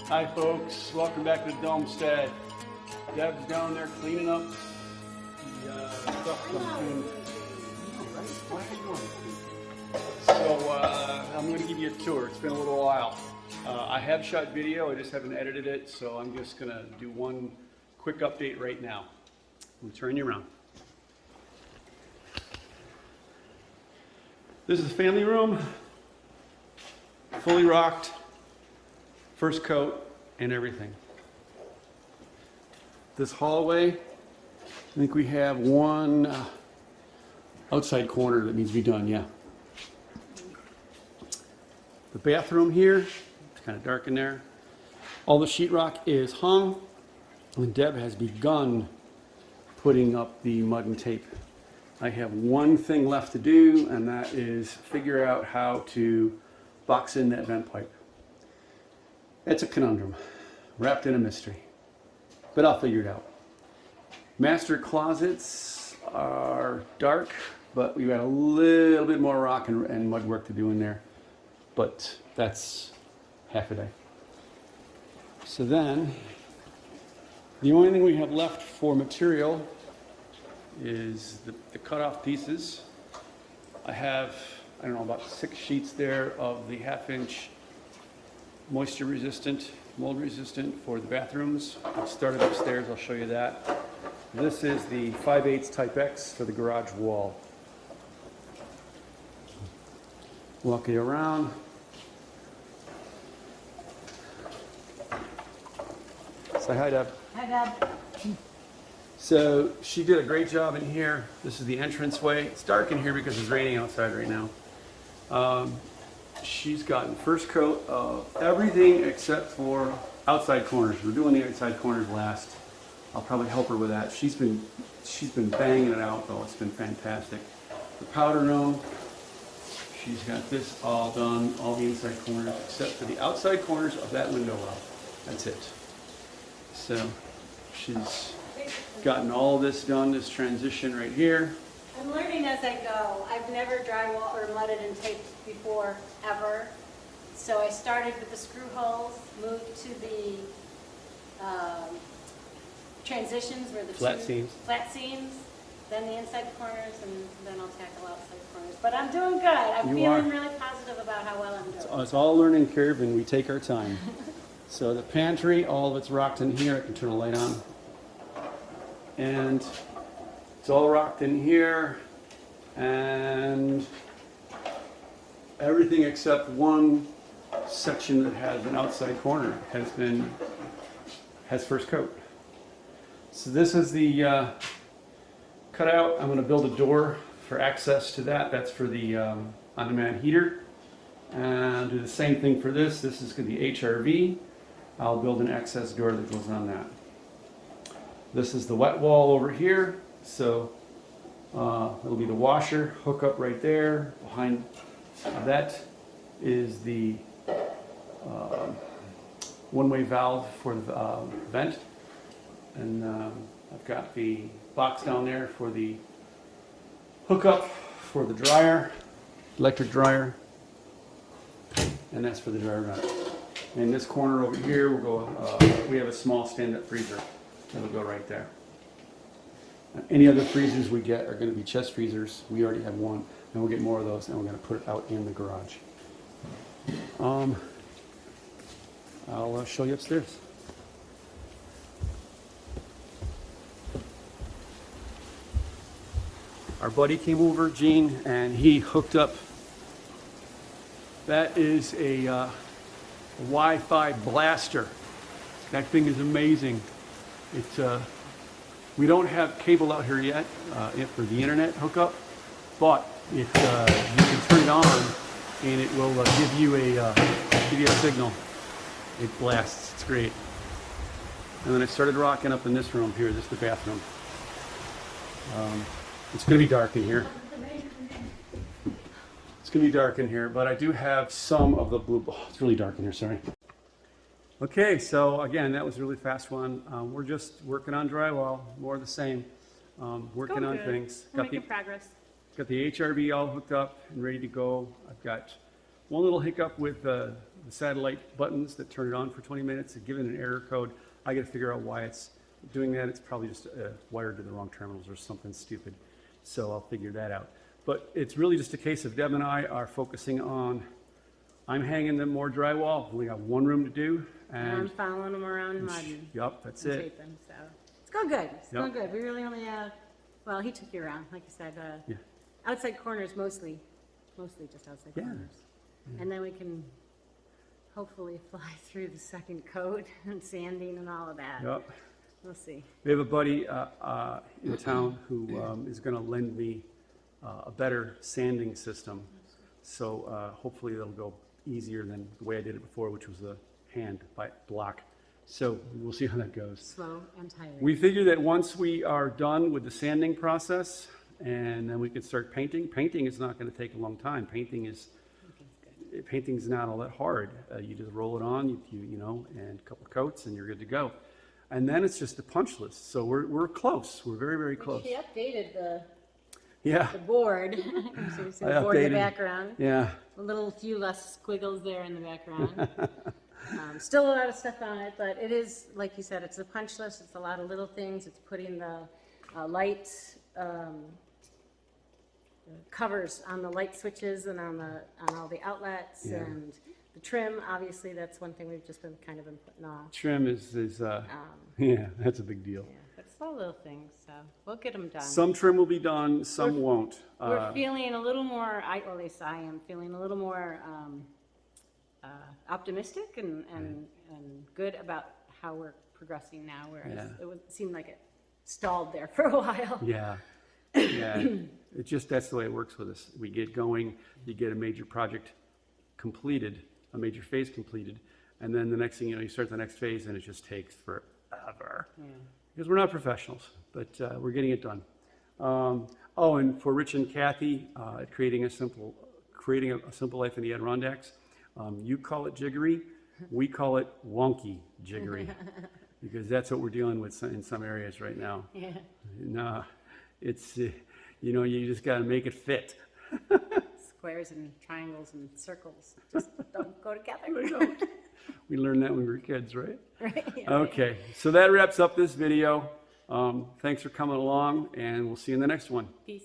Hi folks, welcome back to the Domestead. Deb's down there cleaning up the stuff I'm doing. What are you doing? So I'm going to give you a tour. It's been a little while. I have shot video, I just haven't edited it, so I'm just going to do one quick update right now. We'll turn you around. This is the family room, fully rocked, first coat and everything. This hallway, I think we have one outside corner that needs to be done, yeah. The bathroom here, it's kind of dark in there. All the sheetrock is hung, and Deb has begun putting up the mud and tape. I have one thing left to do, and that is figure out how to box in that vent pipe. It's a conundrum, wrapped in a mystery, but I'll figure it out. Master closets are dark, but we've got a little bit more rock and mud work to do in there, but that's half a day. So then, the only thing we have left for material is the cut-off pieces. I have, I don't know, about 6 sheets there of the 1/2 inch moisture resistant, mold resistant for the bathrooms. I've started upstairs, I'll show you that. This is the 5/8 type X for the garage wall. Walk you around. Say hi, Deb. Hi, Deb. So she did a great job in here. This is the entranceway. It's dark in here because it's raining outside right now. She's gotten first coat of everything except for outside corners. We're doing the outside corners last. I'll probably help her with that. She's been banging it out though. It's been fantastic. The powder room, she's got this all done, all the inside corners except for the outside corners of that window well. That's it. So she's gotten all this done, this transition right here. I'm learning as I go. I've never drywall or mudded and taped before, ever. So I started with the screw holes, moved to the transitions where the Flat seams. flat seams, then the inside corners, and then I'll tackle outside corners. But I'm doing good. I'm feeling really positive about how well I'm doing. It's all a learning curve and we take our time. So the pantry, all of it's rocked in here. I can turn the light on. And it's all rocked in here. And everything except one section that has an outside corner has first coat. So this is the cutout. I'm going to build a door for access to that. That's for the on-demand heater. And do the same thing for this. This is going to be HRV. I'll build an access door that goes on that. This is the wet wall over here. So it'll be the washer hook up right there. Behind that is the one-way valve for the vent. And I've got the box down there for the hookup for the dryer, electric dryer. And that's for the dryer vent. In this corner over here, we'll go. We have a small stand-up freezer. It'll go right there. Any other freezers we get are going to be chest freezers. We already have one, and we'll get more of those, and we're going to put it out in the garage. I'll show you upstairs. Our buddy came over, Gene, and he hooked up. That is a Wi-Fi blaster. That thing is amazing. We don't have cable out here yet for the internet hookup, but you can turn it on and it will give you a signal. It blasts. It's great. And then I started rocking up in this room here. This is the bathroom. It's going to be dark in here. It's going to be dark in here, but I do have some of the blue. Oh, it's really dark in here. Sorry. Okay, so again, that was a really fast one. We're just working on drywall, more of the same. Working on things. We're making progress. Got the HRV all hooked up and ready to go. I've got One little hiccup with the satellite buttons that turn it on for 20 minutes, given an error code. I got to figure out why it's doing that. It's probably just wired to the wrong terminals or something stupid. So I'll figure that out. But it's really just a case of Deb and I are focusing on, I'm hanging them more drywall. We got one room to do. And I'm following them around mud and Yep, that's and it. taping, so it's going good. It's Yep. going good. We really only have, well, he took you around, like you said, Yeah. outside corners mostly just outside Yeah. corners. And then we can hopefully fly through the second coat and sanding and all of that. Yep. We'll see. We have a buddy in town who is going to lend me a better sanding system. So hopefully it'll go easier than the way I did it before, which was a hand by block. So we'll see how that goes. Slow and tired. We figure that once we are done with the sanding process, and then we can start painting. Painting is not going to take a long time. Painting's not all that hard. You just roll it on, you know, and a couple of coats, and you're good to go. And then it's just a punch list. So we're close. We're very, very close. She updated the Yeah. board. So you see I the board in updated. the background. Yeah. A few less squiggles there in the background. Still a lot of stuff on it, but it is, like you said, it's a punch list. It's a lot of little things. It's putting the light covers on the light switches and on all the outlets Yeah. and the trim. Obviously, that's one thing we've just been kind of putting off. Trim is yeah, that's a big deal. Yeah, but it's all little things, so we'll get them done. Some trim will be done, some won't. We're feeling a little more, or at least I am, feeling a little more optimistic and good about how we're progressing now, whereas Yeah. it would seem like it stalled there for a while. Yeah, yeah. That's the way it works with us. We get going, you get a major project completed, a major phase completed, and then the next thing you know, you start the next phase and it just takes forever. Yeah. Because we're not professionals, but we're getting it done. And for Rich and Kathy, creating a simple life in the Adirondacks, you call it jiggery, we call it wonky jiggery, because that's what we're dealing with in some areas right now. Yeah. No, it's, you just got to make it fit. Squares and triangles and circles just don't go together. They don't. We learned that when we were kids, right? Right? Yeah. Okay, so that wraps up this video. Thanks for coming along, and we'll see you in the next one. Peace.